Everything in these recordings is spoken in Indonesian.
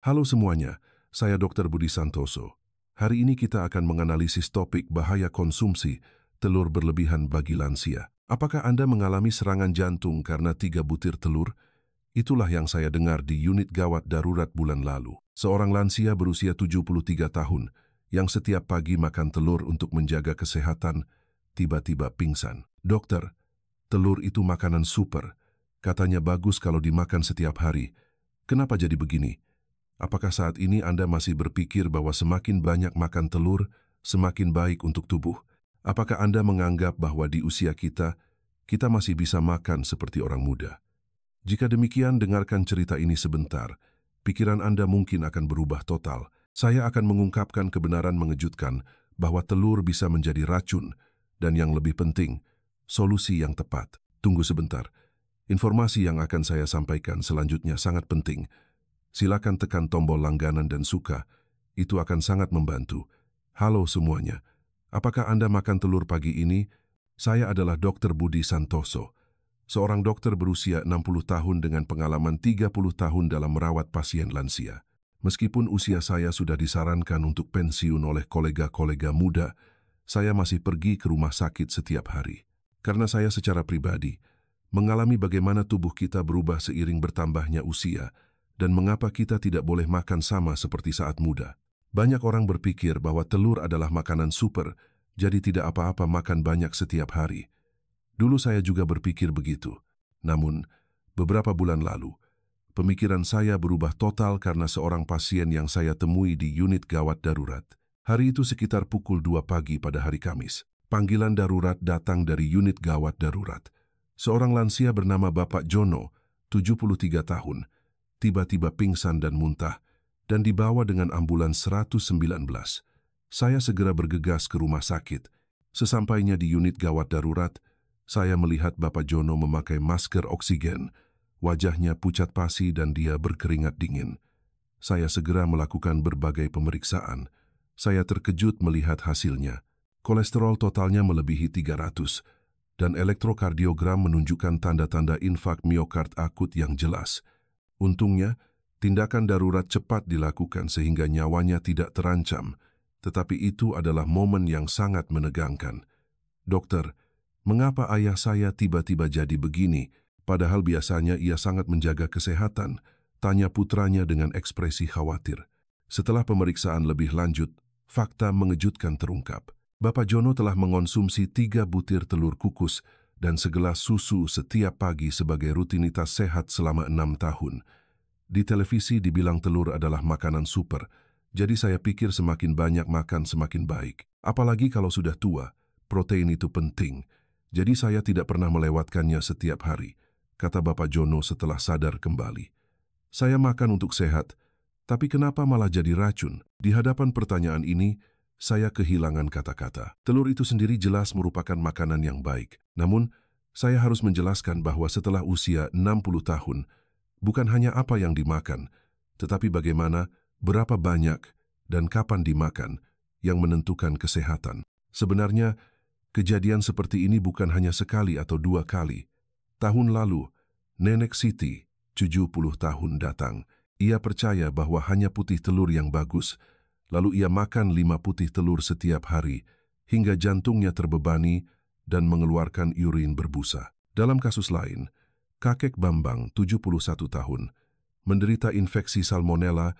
Halo semuanya, saya Dr. Budi Santoso. Hari ini kita akan menganalisis topik bahaya konsumsi telur berlebihan bagi lansia. Apakah Anda mengalami serangan jantung karena 3 butir telur? Itulah yang saya dengar di unit gawat darurat bulan lalu. Seorang lansia berusia 73 tahun yang setiap pagi makan telur untuk menjaga kesehatan, tiba-tiba pingsan. Dokter, telur itu makanan super. Katanya bagus kalau dimakan setiap hari. Kenapa jadi begini? Apakah saat ini Anda masih berpikir bahwa semakin banyak makan telur, semakin baik untuk tubuh? Apakah Anda menganggap bahwa di usia kita masih bisa makan seperti orang muda? Jika demikian, dengarkan cerita ini sebentar. Pikiran Anda mungkin akan berubah total. Saya akan mengungkapkan kebenaran mengejutkan bahwa telur bisa menjadi racun, dan yang lebih penting, solusi yang tepat. Tunggu sebentar. Informasi yang akan saya sampaikan selanjutnya sangat penting. Silakan tekan tombol langganan dan suka, itu akan sangat membantu. Halo semuanya, apakah Anda makan telur pagi ini? Saya adalah Dr. Budi Santoso, seorang dokter berusia 60 tahun dengan pengalaman 30 tahun dalam merawat pasien lansia. Meskipun usia saya sudah disarankan untuk pensiun oleh kolega-kolega muda, saya masih pergi ke rumah sakit setiap hari. Karena saya secara pribadi mengalami bagaimana tubuh kita berubah seiring bertambahnya usia, dan mengapa kita tidak boleh makan sama seperti saat muda. Banyak orang berpikir bahwa telur adalah makanan super, jadi tidak apa-apa makan banyak setiap hari. Dulu saya juga berpikir begitu. Namun, beberapa bulan lalu, pemikiran saya berubah total karena seorang pasien yang saya temui di unit gawat darurat. Hari itu sekitar pukul 2 pagi pada hari Kamis. Panggilan darurat datang dari unit gawat darurat. Seorang lansia bernama Bapak Jono, 73 tahun, tiba-tiba pingsan dan muntah, dan dibawa dengan ambulans 119. Saya segera bergegas ke rumah sakit. Sesampainya di unit gawat darurat, saya melihat Bapak Jono memakai masker oksigen. Wajahnya pucat pasi dan dia berkeringat dingin. Saya segera melakukan berbagai pemeriksaan. Saya terkejut melihat hasilnya. Kolesterol totalnya melebihi 300, dan elektrokardiogram menunjukkan tanda-tanda infark miokard akut yang jelas. Untungnya, tindakan darurat cepat dilakukan sehingga nyawanya tidak terancam, tetapi itu adalah momen yang sangat menegangkan. Dokter, mengapa ayah saya tiba-tiba jadi begini, padahal biasanya ia sangat menjaga kesehatan? Tanya putranya dengan ekspresi khawatir. Setelah pemeriksaan lebih lanjut, fakta mengejutkan terungkap. Bapak Jono telah mengonsumsi 3 butir telur kukus dan segelas susu setiap pagi sebagai rutinitas sehat selama 6 tahun. Di televisi dibilang telur adalah makanan super, jadi saya pikir semakin banyak makan semakin baik. Apalagi kalau sudah tua, protein itu penting. Jadi saya tidak pernah melewatkannya setiap hari, kata Bapak Jono setelah sadar kembali. Saya makan untuk sehat, tapi kenapa malah jadi racun? Di hadapan pertanyaan ini, saya kehilangan kata-kata. Telur itu sendiri jelas merupakan makanan yang baik. Namun, saya harus menjelaskan bahwa setelah usia 60 tahun, bukan hanya apa yang dimakan, tetapi bagaimana, berapa banyak, dan kapan dimakan yang menentukan kesehatan. Sebenarnya, kejadian seperti ini bukan hanya sekali atau 2 kali. Tahun lalu, Nenek Siti, 70 tahun datang. Ia percaya bahwa hanya putih telur yang bagus, lalu ia makan 5 putih telur setiap hari, hingga jantungnya terbebani dan mengeluarkan urin berbusa. Dalam kasus lain, kakek Bambang, 71 tahun, menderita infeksi salmonella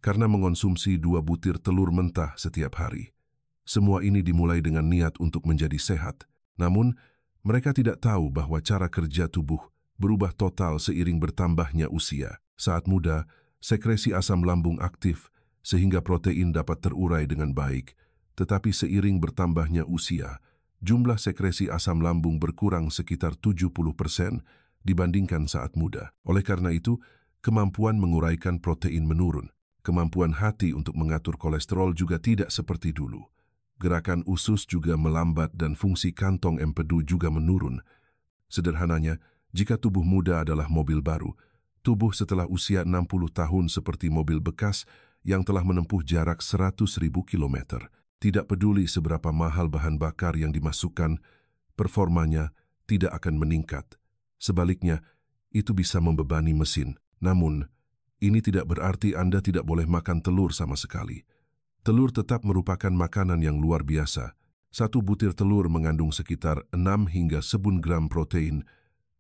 karena mengonsumsi 2 butir telur mentah setiap hari. Semua ini dimulai dengan niat untuk menjadi sehat. Namun, mereka tidak tahu bahwa cara kerja tubuh berubah total seiring bertambahnya usia. Saat muda, sekresi asam lambung aktif, sehingga protein dapat terurai dengan baik, tetapi seiring bertambahnya usia, jumlah sekresi asam lambung berkurang sekitar 70% dibandingkan saat muda. Oleh karena itu, kemampuan menguraikan protein menurun. Kemampuan hati untuk mengatur kolesterol juga tidak seperti dulu. Gerakan usus juga melambat dan fungsi kantong empedu juga menurun. Sederhananya, jika tubuh muda adalah mobil baru, tubuh setelah usia 60 tahun seperti mobil bekas yang telah menempuh jarak 100.000 kilometer. Tidak peduli seberapa mahal bahan bakar yang dimasukkan, performanya tidak akan meningkat. Sebaliknya, itu bisa membebani mesin. Namun, Ini tidak berarti Anda tidak boleh makan telur sama sekali. Telur tetap merupakan makanan yang luar biasa. Satu butir telur mengandung sekitar 6 hingga 10 gram protein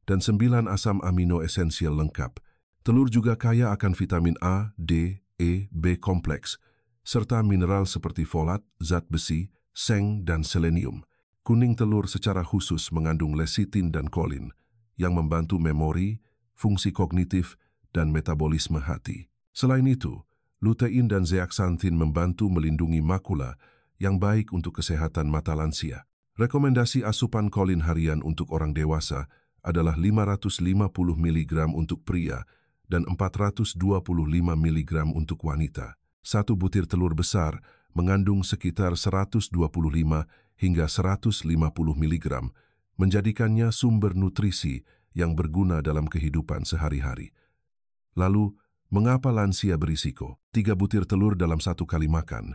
dan 9 asam amino esensial lengkap. Telur juga kaya akan vitamin A, D, E, B kompleks, serta mineral seperti folat, zat besi, seng, dan selenium. Kuning telur secara khusus mengandung lecitin dan kolin, yang membantu memori, fungsi kognitif, dan metabolisme hati. Selain itu, lutein dan zeaxanthin membantu melindungi makula yang baik untuk kesehatan mata lansia. Rekomendasi asupan kolin harian untuk orang dewasa adalah 550 mg untuk pria dan 425 mg untuk wanita. Satu butir telur besar mengandung sekitar 125 hingga 150 mg, menjadikannya sumber nutrisi yang berguna dalam kehidupan sehari-hari. Lalu, mengapa lansia berisiko? 3 butir telur dalam satu kali makan,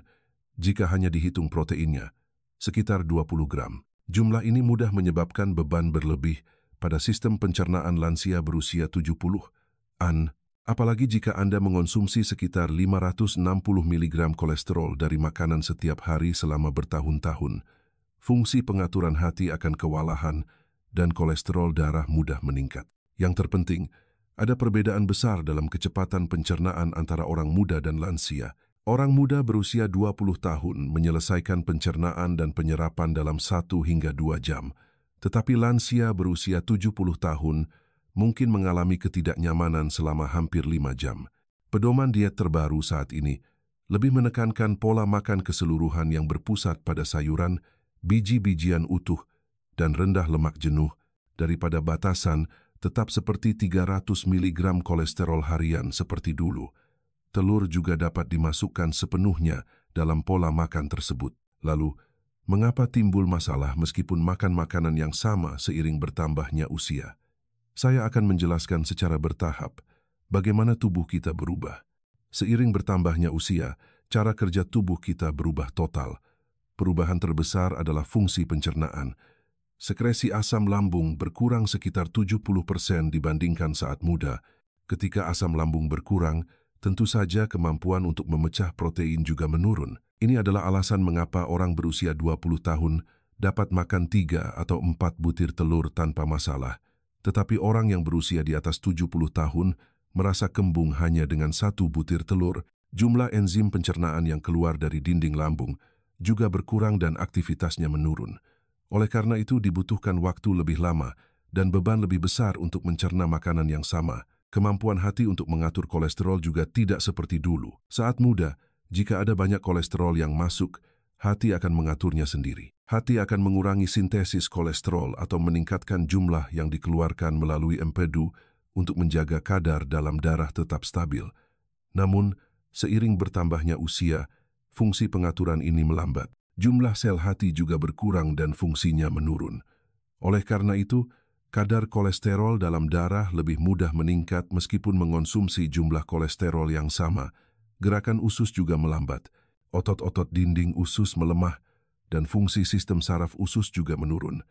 jika hanya dihitung proteinnya, sekitar 20 gram. Jumlah ini mudah menyebabkan beban berlebih pada sistem pencernaan lansia berusia 70-an, apalagi jika Anda mengonsumsi sekitar 560 mg kolesterol dari makanan setiap hari selama bertahun-tahun. Fungsi pengaturan hati akan kewalahan dan kolesterol darah mudah meningkat. Yang terpenting, ada perbedaan besar dalam kecepatan pencernaan antara orang muda dan lansia. Orang muda berusia 20 tahun menyelesaikan pencernaan dan penyerapan dalam 1 hingga 2 jam. Tetapi lansia berusia 70 tahun mungkin mengalami ketidaknyamanan selama hampir 5 jam. Pedoman diet terbaru saat ini lebih menekankan pola makan keseluruhan yang berpusat pada sayuran, biji-bijian utuh, dan rendah lemak jenuh daripada batasan tetap seperti 300 mg kolesterol harian seperti dulu. Telur juga dapat dimasukkan sepenuhnya dalam pola makan tersebut. Lalu, mengapa timbul masalah meskipun makan makanan yang sama seiring bertambahnya usia? Saya akan menjelaskan secara bertahap bagaimana tubuh kita berubah. Seiring bertambahnya usia, cara kerja tubuh kita berubah total. Perubahan terbesar adalah fungsi pencernaan. Sekresi asam lambung berkurang sekitar 70% dibandingkan saat muda. Ketika asam lambung berkurang, tentu saja kemampuan untuk memecah protein juga menurun. Ini adalah alasan mengapa orang berusia 20 tahun dapat makan 3 atau 4 butir telur tanpa masalah. Tetapi orang yang berusia di atas 70 tahun merasa kembung hanya dengan 1 butir telur. Jumlah enzim pencernaan yang keluar dari dinding lambung juga berkurang dan aktivitasnya menurun. Oleh karena itu dibutuhkan waktu lebih lama dan beban lebih besar untuk mencerna makanan yang sama. Kemampuan hati untuk mengatur kolesterol juga tidak seperti dulu. Saat muda, jika ada banyak kolesterol yang masuk, hati akan mengaturnya sendiri. Hati akan mengurangi sintesis kolesterol atau meningkatkan jumlah yang dikeluarkan melalui empedu untuk menjaga kadar dalam darah tetap stabil. Namun, seiring bertambahnya usia, fungsi pengaturan ini melambat. Jumlah sel hati juga berkurang dan fungsinya menurun. Oleh karena itu, kadar kolesterol dalam darah lebih mudah meningkat meskipun mengonsumsi jumlah kolesterol yang sama. Gerakan usus juga melambat, otot-otot dinding usus melemah, dan fungsi sistem saraf usus juga menurun.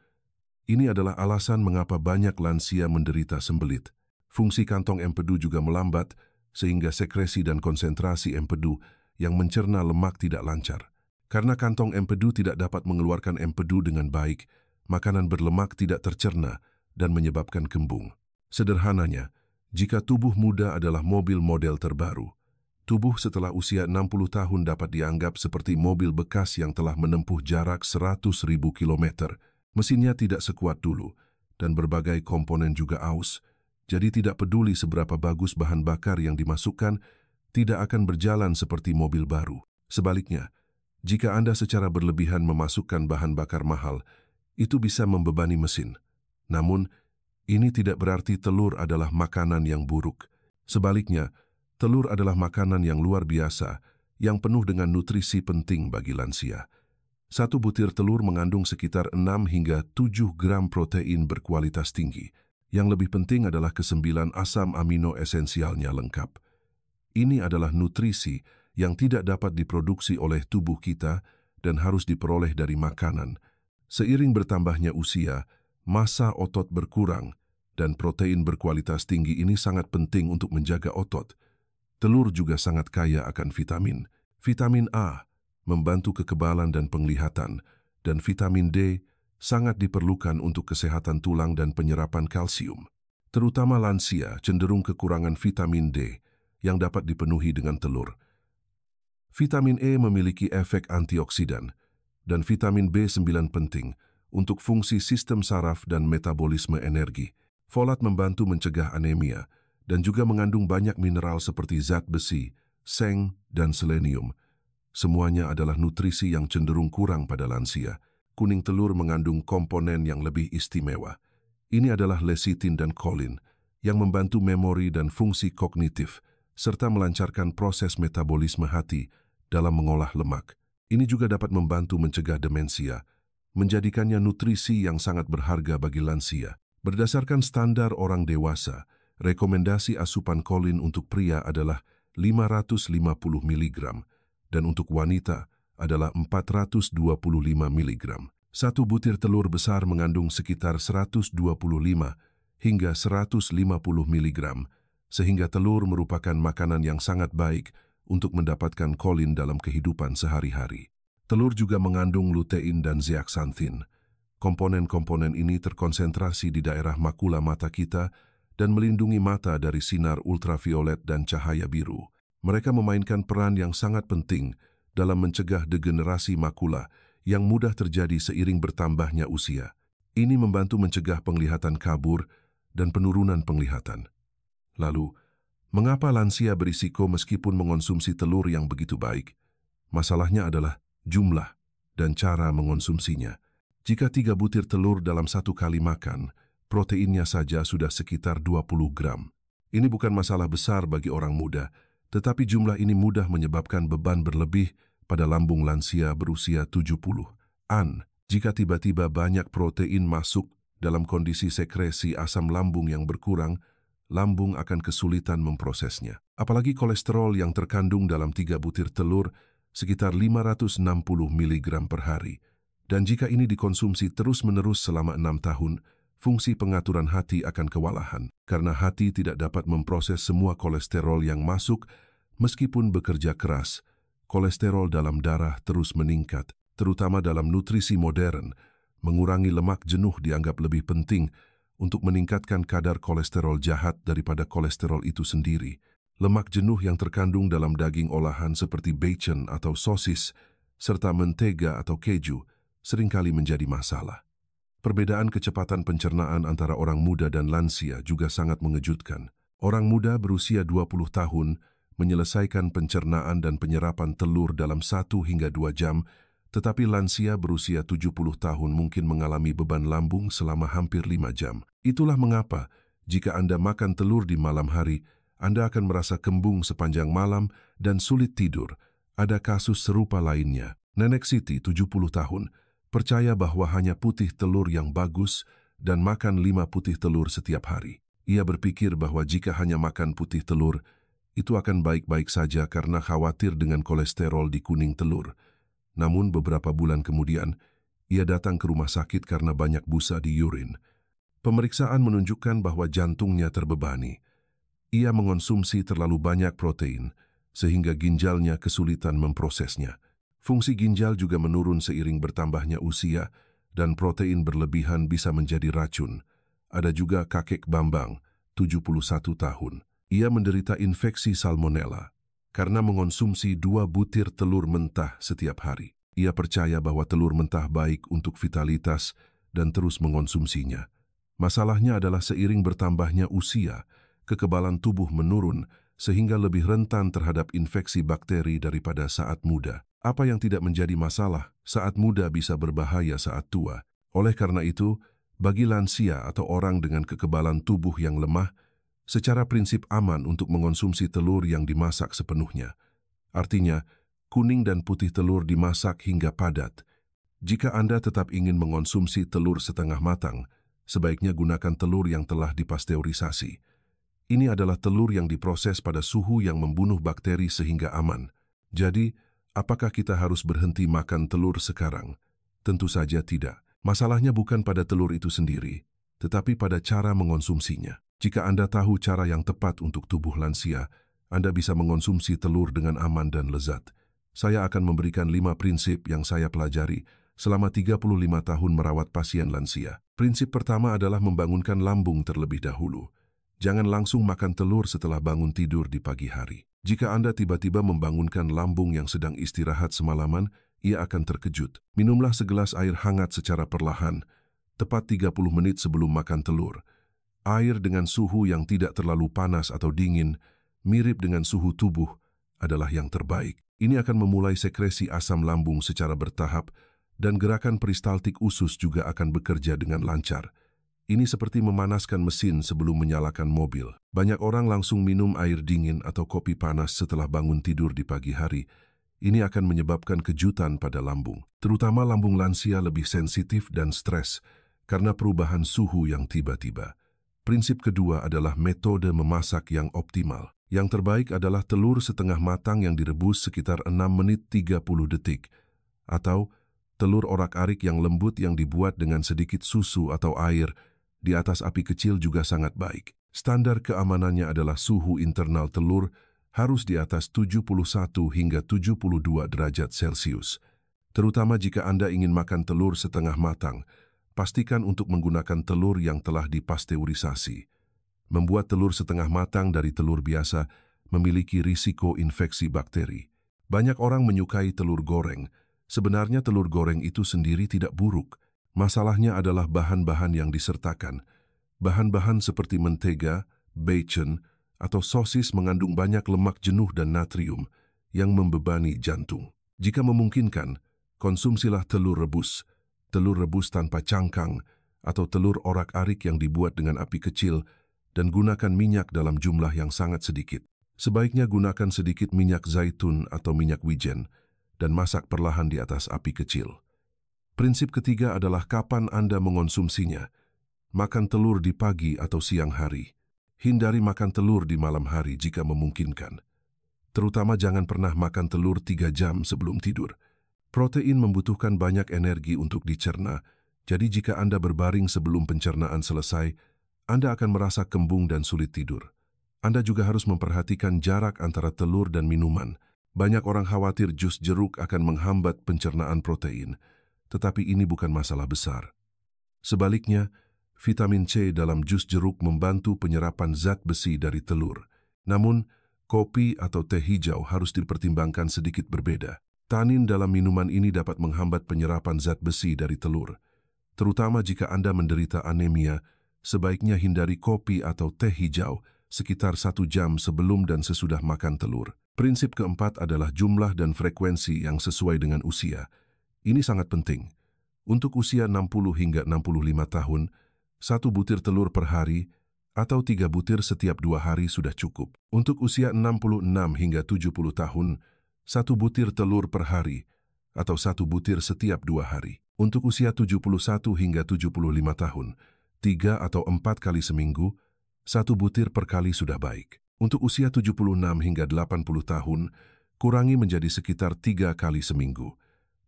Ini adalah alasan mengapa banyak lansia menderita sembelit. Fungsi kantong empedu juga melambat, sehingga sekresi dan konsentrasi empedu yang mencerna lemak tidak lancar. Karena kantong empedu tidak dapat mengeluarkan empedu dengan baik, makanan berlemak tidak tercerna dan menyebabkan kembung. Sederhananya, jika tubuh muda adalah mobil model terbaru, tubuh setelah usia 60 tahun dapat dianggap seperti mobil bekas yang telah menempuh jarak 100.000 km. Mesinnya tidak sekuat dulu, dan berbagai komponen juga aus, jadi tidak peduli seberapa bagus bahan bakar yang dimasukkan, tidak akan berjalan seperti mobil baru. Sebaliknya, jika Anda secara berlebihan memasukkan bahan bakar mahal, itu bisa membebani mesin. Namun, ini tidak berarti telur adalah makanan yang buruk. Sebaliknya, telur adalah makanan yang luar biasa, yang penuh dengan nutrisi penting bagi lansia. 1 butir telur mengandung sekitar 6 hingga 7 gram protein berkualitas tinggi. Yang lebih penting adalah ke-9 asam amino esensialnya lengkap. Ini adalah nutrisi yang tidak dapat diproduksi oleh tubuh kita dan harus diperoleh dari makanan. Seiring bertambahnya usia, massa otot berkurang dan protein berkualitas tinggi ini sangat penting untuk menjaga otot. Telur juga sangat kaya akan vitamin. Vitamin A membantu kekebalan dan penglihatan, dan vitamin D sangat diperlukan untuk kesehatan tulang dan penyerapan kalsium. Terutama lansia cenderung kekurangan vitamin D yang dapat dipenuhi dengan telur. Vitamin E memiliki efek antioksidan, dan vitamin B9 penting untuk fungsi sistem saraf dan metabolisme energi. Folat membantu mencegah anemia dan juga mengandung banyak mineral seperti zat besi, seng, dan selenium. Semuanya adalah nutrisi yang cenderung kurang pada lansia. Kuning telur mengandung komponen yang lebih istimewa. Ini adalah lecitin dan kolin yang membantu memori dan fungsi kognitif serta melancarkan proses metabolisme hati dalam mengolah lemak. Ini juga dapat membantu mencegah demensia, menjadikannya nutrisi yang sangat berharga bagi lansia. Berdasarkan standar orang dewasa, rekomendasi asupan kolin untuk pria adalah 550 mg dan untuk wanita adalah 425 mg. Satu butir telur besar mengandung sekitar 125 hingga 150 mg, sehingga telur merupakan makanan yang sangat baik untuk mendapatkan kolin dalam kehidupan sehari-hari. Telur juga mengandung lutein dan zeaxanthin. Komponen-komponen ini terkonsentrasi di daerah makula mata kita dan melindungi mata dari sinar ultraviolet dan cahaya biru. Mereka memainkan peran yang sangat penting dalam mencegah degenerasi makula yang mudah terjadi seiring bertambahnya usia. Ini membantu mencegah penglihatan kabur dan penurunan penglihatan. Lalu, mengapa lansia berisiko meskipun mengonsumsi telur yang begitu baik? Masalahnya adalah jumlah dan cara mengonsumsinya. Jika 3 butir telur dalam satu kali makan, proteinnya saja sudah sekitar 20 gram. Ini bukan masalah besar bagi orang muda, tetapi jumlah ini mudah menyebabkan beban berlebih pada lambung lansia berusia 70-an. Jika tiba-tiba banyak protein masuk dalam kondisi sekresi asam lambung yang berkurang, lambung akan kesulitan memprosesnya. Apalagi kolesterol yang terkandung dalam 3 butir telur sekitar 560 mg per hari. Dan jika ini dikonsumsi terus-menerus selama 6 tahun, fungsi pengaturan hati akan kewalahan. Karena hati tidak dapat memproses semua kolesterol yang masuk, meskipun bekerja keras, kolesterol dalam darah terus meningkat, terutama dalam nutrisi modern. Mengurangi lemak jenuh dianggap lebih penting untuk meningkatkan kadar kolesterol jahat daripada kolesterol itu sendiri. Lemak jenuh yang terkandung dalam daging olahan seperti bacon atau sosis, serta mentega atau keju, seringkali menjadi masalah. Perbedaan kecepatan pencernaan antara orang muda dan lansia juga sangat mengejutkan. Orang muda berusia 20 tahun menyelesaikan pencernaan dan penyerapan telur dalam 1 hingga 2 jam, tetapi lansia berusia 70 tahun mungkin mengalami beban lambung selama hampir 5 jam. Itulah mengapa, jika Anda makan telur di malam hari, Anda akan merasa kembung sepanjang malam dan sulit tidur. Ada kasus serupa lainnya. Nenek Siti, 70 tahun, percaya bahwa hanya putih telur yang bagus dan makan 5 putih telur setiap hari. Ia berpikir bahwa jika hanya makan putih telur, itu akan baik-baik saja karena khawatir dengan kolesterol di kuning telur. Namun beberapa bulan kemudian, ia datang ke rumah sakit karena banyak busa di urin. Pemeriksaan menunjukkan bahwa jantungnya terbebani. Ia mengonsumsi terlalu banyak protein, sehingga ginjalnya kesulitan memprosesnya. Fungsi ginjal juga menurun seiring bertambahnya usia, dan protein berlebihan bisa menjadi racun. Ada juga kakek Bambang, 71 tahun. Ia menderita infeksi salmonella karena mengonsumsi 2 butir telur mentah setiap hari. Ia percaya bahwa telur mentah baik untuk vitalitas dan terus mengonsumsinya. Masalahnya adalah seiring bertambahnya usia, kekebalan tubuh menurun sehingga lebih rentan terhadap infeksi bakteri daripada saat muda. Apa yang tidak menjadi masalah saat muda bisa berbahaya saat tua. Oleh karena itu, bagi lansia atau orang dengan kekebalan tubuh yang lemah, secara prinsip aman untuk mengonsumsi telur yang dimasak sepenuhnya. Artinya, kuning dan putih telur dimasak hingga padat. Jika Anda tetap ingin mengonsumsi telur setengah matang, sebaiknya gunakan telur yang telah dipasteurisasi. Ini adalah telur yang diproses pada suhu yang membunuh bakteri sehingga aman. Jadi, apakah kita harus berhenti makan telur sekarang? Tentu saja tidak. Masalahnya bukan pada telur itu sendiri, tetapi pada cara mengonsumsinya. Jika Anda tahu cara yang tepat untuk tubuh lansia, Anda bisa mengonsumsi telur dengan aman dan lezat. Saya akan memberikan 5 prinsip yang saya pelajari selama 35 tahun merawat pasien lansia. Prinsip pertama adalah membangunkan lambung terlebih dahulu. Jangan langsung makan telur setelah bangun tidur di pagi hari. Jika Anda tiba-tiba membangunkan lambung yang sedang istirahat semalaman, ia akan terkejut. Minumlah segelas air hangat secara perlahan, tepat 30 menit sebelum makan telur. Air dengan suhu yang tidak terlalu panas atau dingin, mirip dengan suhu tubuh, adalah yang terbaik. Ini akan memulai sekresi asam lambung secara bertahap dan gerakan peristaltik usus juga akan bekerja dengan lancar. Ini seperti memanaskan mesin sebelum menyalakan mobil. Banyak orang langsung minum air dingin atau kopi panas setelah bangun tidur di pagi hari. Ini akan menyebabkan kejutan pada lambung. Terutama lambung lansia lebih sensitif dan stres karena perubahan suhu yang tiba-tiba. Prinsip kedua adalah metode memasak yang optimal. Yang terbaik adalah telur setengah matang yang direbus sekitar 6 menit 30 detik, atau telur orak-arik yang lembut yang dibuat dengan sedikit susu atau air di atas api kecil juga sangat baik. Standar keamanannya adalah suhu internal telur harus di atas 71 hingga 72 derajat Celcius. Terutama jika Anda ingin makan telur setengah matang, pastikan untuk menggunakan telur yang telah dipasteurisasi. Membuat telur setengah matang dari telur biasa memiliki risiko infeksi bakteri. Banyak orang menyukai telur goreng. Sebenarnya telur goreng itu sendiri tidak buruk. Masalahnya adalah bahan-bahan yang disertakan. Bahan-bahan seperti mentega, bacon, atau sosis mengandung banyak lemak jenuh dan natrium yang membebani jantung. Jika memungkinkan, konsumsilah telur rebus tanpa cangkang, atau telur orak-arik yang dibuat dengan api kecil dan gunakan minyak dalam jumlah yang sangat sedikit. Sebaiknya gunakan sedikit minyak zaitun atau minyak wijen dan masak perlahan di atas api kecil. Prinsip ketiga adalah kapan Anda mengonsumsinya. Makan telur di pagi atau siang hari. Hindari makan telur di malam hari jika memungkinkan. Terutama jangan pernah makan telur 3 jam sebelum tidur. Protein membutuhkan banyak energi untuk dicerna, jadi jika Anda berbaring sebelum pencernaan selesai, Anda akan merasa kembung dan sulit tidur. Anda juga harus memperhatikan jarak antara telur dan minuman. Banyak orang khawatir jus jeruk akan menghambat pencernaan protein, tetapi ini bukan masalah besar. Sebaliknya, vitamin C dalam jus jeruk membantu penyerapan zat besi dari telur. Namun, kopi atau teh hijau harus dipertimbangkan sedikit berbeda. Tanin dalam minuman ini dapat menghambat penyerapan zat besi dari telur. Terutama jika Anda menderita anemia, sebaiknya hindari kopi atau teh hijau sekitar 1 jam sebelum dan sesudah makan telur. Prinsip keempat adalah jumlah dan frekuensi yang sesuai dengan usia. Ini sangat penting. Untuk usia 60 hingga 65 tahun, 1 butir telur per hari atau 3 butir setiap 2 hari sudah cukup. Untuk usia 66 hingga 70 tahun, 1 butir telur per hari atau 1 butir setiap 2 hari. Untuk usia 71 hingga 75 tahun, 3 atau 4 kali seminggu, 1 butir per kali sudah baik. Untuk usia 76 hingga 80 tahun, kurangi menjadi sekitar 3 kali seminggu.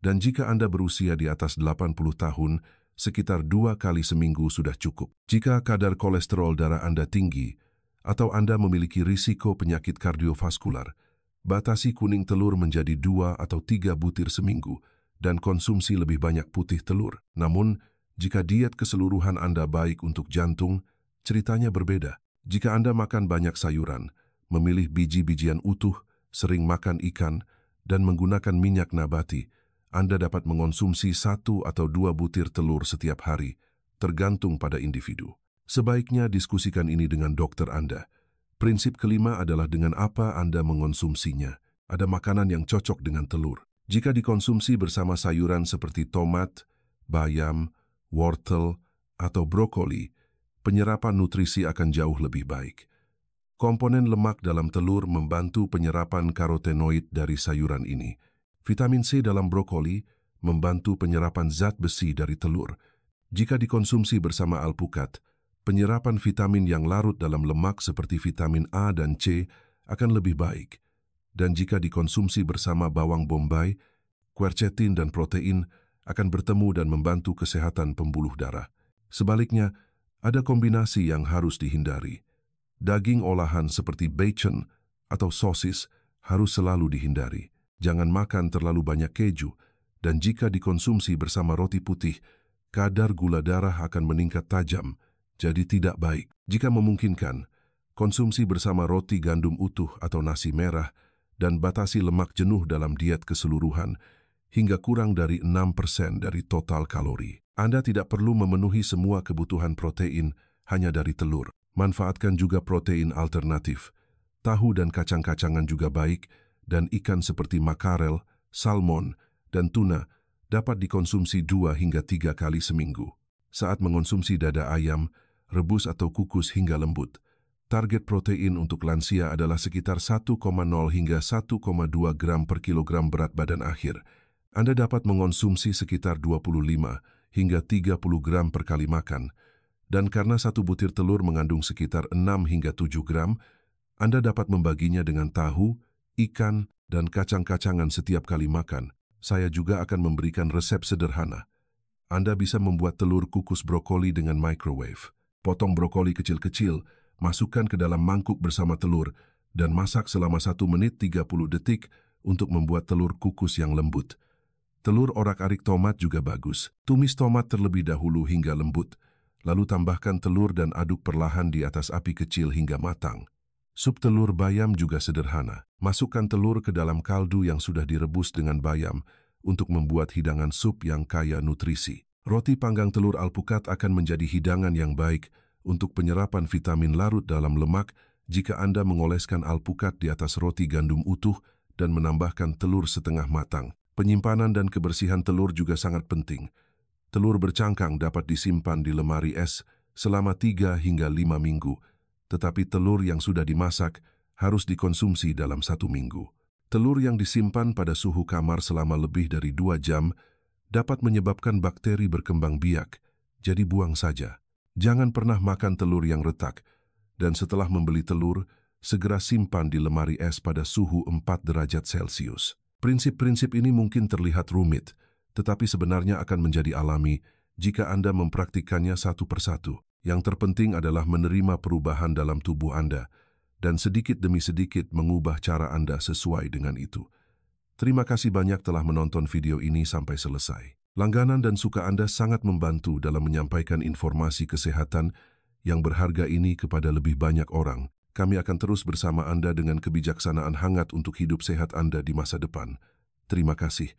Dan jika Anda berusia di atas 80 tahun, sekitar 2 kali seminggu sudah cukup. Jika kadar kolesterol darah Anda tinggi, atau Anda memiliki risiko penyakit kardiovaskular, batasi kuning telur menjadi 2 atau 3 butir seminggu, dan konsumsi lebih banyak putih telur. Namun, jika diet keseluruhan Anda baik untuk jantung, ceritanya berbeda. Jika Anda makan banyak sayuran, memilih biji-bijian utuh, sering makan ikan, dan menggunakan minyak nabati, Anda dapat mengonsumsi 1 atau 2 butir telur setiap hari, tergantung pada individu. Sebaiknya diskusikan ini dengan dokter Anda. Prinsip kelima adalah dengan apa Anda mengonsumsinya. Ada makanan yang cocok dengan telur. Jika dikonsumsi bersama sayuran seperti tomat, bayam, wortel, atau brokoli, penyerapan nutrisi akan jauh lebih baik. Komponen lemak dalam telur membantu penyerapan karotenoid dari sayuran ini. Vitamin C dalam brokoli membantu penyerapan zat besi dari telur. Jika dikonsumsi bersama alpukat, penyerapan vitamin yang larut dalam lemak seperti vitamin A dan C akan lebih baik. Dan jika dikonsumsi bersama bawang bombay, quercetin dan protein akan bertemu dan membantu kesehatan pembuluh darah. Sebaliknya, ada kombinasi yang harus dihindari. Daging olahan seperti bacon atau sosis harus selalu dihindari. Jangan makan terlalu banyak keju, dan jika dikonsumsi bersama roti putih, kadar gula darah akan meningkat tajam, jadi tidak baik. Jika memungkinkan, konsumsi bersama roti gandum utuh atau nasi merah dan batasi lemak jenuh dalam diet keseluruhan hingga kurang dari 6% dari total kalori. Anda tidak perlu memenuhi semua kebutuhan protein hanya dari telur. Manfaatkan juga protein alternatif. Tahu dan kacang-kacangan juga baik, dan ikan seperti makarel, salmon, dan tuna dapat dikonsumsi 2 hingga 3 kali seminggu. Saat mengonsumsi dada ayam, rebus atau kukus hingga lembut, target protein untuk lansia adalah sekitar 1,0 hingga 1,2 gram per kilogram berat badan akhir. Anda dapat mengonsumsi sekitar 25 hingga 30 gram per kali makan, dan karena satu butir telur mengandung sekitar 6 hingga 7 gram, Anda dapat membaginya dengan tahu, ikan, dan kacang-kacangan setiap kali makan. Saya juga akan memberikan resep sederhana. Anda bisa membuat telur kukus brokoli dengan microwave. Potong brokoli kecil-kecil, masukkan ke dalam mangkuk bersama telur, dan masak selama 1 menit 30 detik untuk membuat telur kukus yang lembut. Telur orak-arik tomat juga bagus. Tumis tomat terlebih dahulu hingga lembut, lalu tambahkan telur dan aduk perlahan di atas api kecil hingga matang. Sup telur bayam juga sederhana. Masukkan telur ke dalam kaldu yang sudah direbus dengan bayam untuk membuat hidangan sup yang kaya nutrisi. Roti panggang telur alpukat akan menjadi hidangan yang baik untuk penyerapan vitamin larut dalam lemak jika Anda mengoleskan alpukat di atas roti gandum utuh dan menambahkan telur setengah matang. Penyimpanan dan kebersihan telur juga sangat penting. Telur bercangkang dapat disimpan di lemari es selama 3 hingga 5 minggu, tetapi telur yang sudah dimasak harus dikonsumsi dalam 1 minggu. Telur yang disimpan pada suhu kamar selama lebih dari 2 jam dapat menyebabkan bakteri berkembang biak, jadi buang saja. Jangan pernah makan telur yang retak, dan setelah membeli telur, segera simpan di lemari es pada suhu 4 derajat Celcius. Prinsip-prinsip ini mungkin terlihat rumit, tetapi sebenarnya akan menjadi alami jika Anda mempraktikkannya satu persatu. Yang terpenting adalah menerima perubahan dalam tubuh Anda dan sedikit demi sedikit mengubah cara Anda sesuai dengan itu. Terima kasih banyak telah menonton video ini sampai selesai. Langganan dan suka Anda sangat membantu dalam menyampaikan informasi kesehatan yang berharga ini kepada lebih banyak orang. Kami akan terus bersama Anda dengan kebijaksanaan hangat untuk hidup sehat Anda di masa depan. Terima kasih.